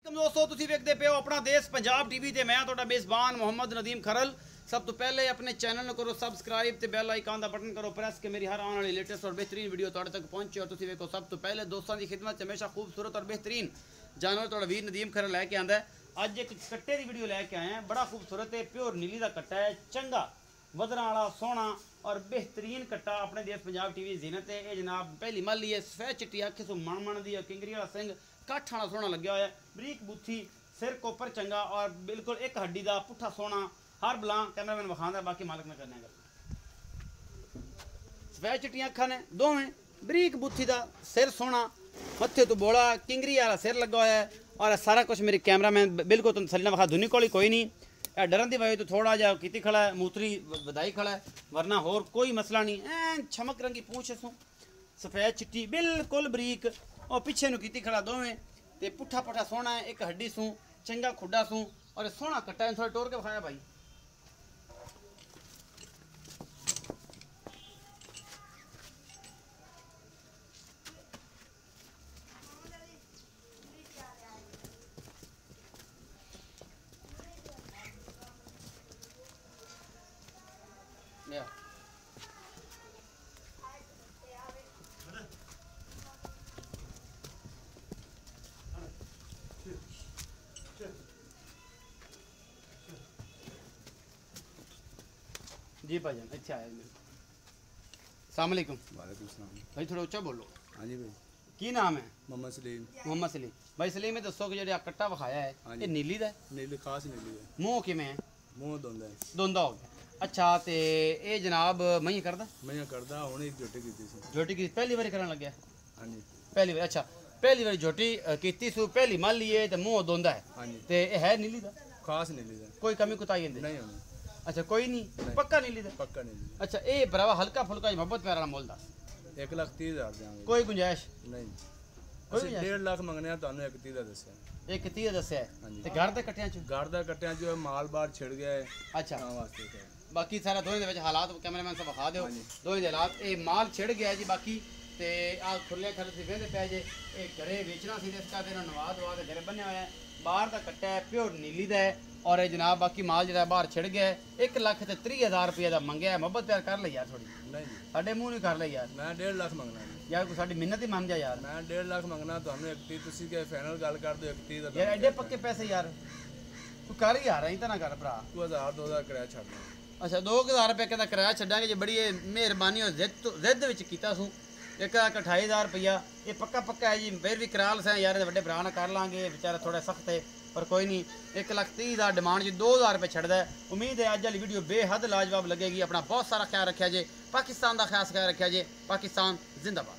दोस्तों तुसी वेखदे पे हो अपना देश पंजाब टीवी ते मैं तुहाडा मेज़बान मोहम्मद नदीम खरल। सब तो पहले अपने चैनल करो सबसक्राइब ते बेल आइकन दा बटन करो प्रेस के मेरी हर आने वाली लेटेस्ट और बेहतरीन वीडियो तुहाडे तक पहुंचे। और तुसी वेखो सब तो पहले दोस्तों की खिदमत हमेशा खूबसूरत और बेहतरीन जानवर तुहाडा वीर नदीम खरल लैके आंदा है। अज एक कट्टे की वीडियो लैके आए हैं, बड़ा खूबसूरत है, प्योर नीली का कट्टा है, चंगा वदरा वाला सोहना और बेहतरीन कट्टा अपने देश पंजाब टीवी जीनत है। ये जनाब पहली माली है, सफेद चिट्टी अख सो मन दी किंगरी वाला सिंह कठ वाला सोहना लग्या होया, बरीक बूथी, सिर कोपर चंगा और बिल्कुल एक हड्डी का पुट्ठा सोहना हर बला कैमरामैन विखांदा, बाकी मालिक ने करने गल। सफेद चिट्टियां अखा ने दोवें, बरीक बूथी का सिर सोहना, मत्थे तो बोला किंगरी वाला सिर लगा होया है और सारा कुछ मेरे कैमरामैन बिल्कुल तुम सलीना विखा दुनी कोली कोई नहीं। डरन की वजह तो थोड़ा जहा की खड़ा है, मूतरी बधाई खड़ा है, वरना होर कोई मसला नहीं। ऐन छमक रंगी पूछ सू, सफेद चिट्टी बिल्कुल बरीक और पिछे नू की खड़ा दोवें ते पुट्ठा पुट्ठा सोहना है, एक हड्डी सूँ चंगा खुडा सूँ और सोहना कट्टा थोड़ा टोर के विखाया भाई। जी भाईजान अच्छे आया मेरे। अस्सलाम वालेकुम। वालेकुम सलाम भाई थोड़ा ऊंचा बोलो। हाँ जी भाई, की नाम है? मोहम्मद सलीम। मोहम्मद सलीम। भाई सलीम दसो कि जो कट्टा विखाया है ये नीली का नीली खास नीली है, मूँह किमें है? मूँह धोंदा है, दोंदा हो गया। अच्छा तो ये जनाब मई करदा मैं करदा हुणे एक झोटी कीती सी। झोटी की पहली बारी करन लग्या? हाँ जी पहली बार। अच्छा पहली बारी झोटी कीती सू, पहली माल लिए तो मूँह दोंदा है। हाँ जी, ते ये है नीली का? खास नीली है, कोई कमी कुताई नहीं? नहीं होनी, अच्छा कोई नहीं, पक्का नीली का? पक्का नीली है। अच्छा ये भरावा हल्का फुल्का मोहब्बत प्यार वाला मोल दस, 1,30,000 देंगे। कोई गुंजाइश नहीं, कोई ਅਸੀਂ गुंजाइश? 1.5 ਲੱਖ ਮੰਗਨੇ ਆ, ਤੁਹਾਨੂੰ 1,30 ਦਾ ਦੱਸਿਆ। एक 30 दसिया है हाँ जी। ते घर दे कट्टियां च? ਘਰ ਦਾ ਕੱਟਿਆ ਜੋ ਮਾਲ ਬਾਹਰ ਛਿੜ ਗਿਆ ਹੈ, अच्छा ਤਾਂ ਵਾਸਤੇ ਹੈ। बाकी सारा दोवें दे विच हालात कैमरामैन साहब विखा दिओ। हाँ जी। दोवें दे हालात ये माल छिड़ गया जी। बाकी ते आ खुले खर सी वेंदे पै जे ये घरे बेचना सी, इस करके इन्होंने नवा दवा के घरे बन्या होया है। बाहर का कट्टा है, प्योर नीली का है और ये जनाब बाकी माल जो बाहर छिड़ गया है। 1,30,000 रुपये का मंगया है। मोहब्बत प्यार कर ले यार थोड़ी, ਨਹੀਂ ਜੀ, साडे मूँह नहीं कर ले यार, ਮੈਂ 1.5 ਲੱਖ ਮੰਗਣਾ ਜੀ। यार कोई साडी मिन्नत ही मान जा यार। ਮੈਂ 1.5 ਲੱਖ ਮੰਗਣਾ, ਤੁਹਾਨੂੰ 1,30 ਤੁਸੀਂ ਕਿ ਫਾਈਨਲ ਗੱਲ ਕਰ ਦਿਓ 1,30 ਦਾ। यार एडे पक्के पैसे यार तू कर यार, इतना ना कर भरा। 2,000 ਕਿਰਾਇਆ ਛੱਡ ਦਿਓ। अच्छा 2,000 रुपये कहता किराया छड्डांगे जी, बड़ी मेहरबानी और जिद विच कीता सूं। 1,28,000 रुपया ये पक्का पक्का है जी, फिर भी कराल से यार बड़े भरा ना कर लांगे, बेचारा थोड़ा सख्त है पर कोई नहीं। 1,30,000 डिमांड जी, 2,000 रुपये छड्डदा है। उम्मीद है अज वाली वीडियो बेहद लाजवाब लगेगी। अपना बहुत सारा ख्याल रखा जे, पाकिस्तान का खास ख्याल रखा जे। पाकिस्तान जिंदाबाद।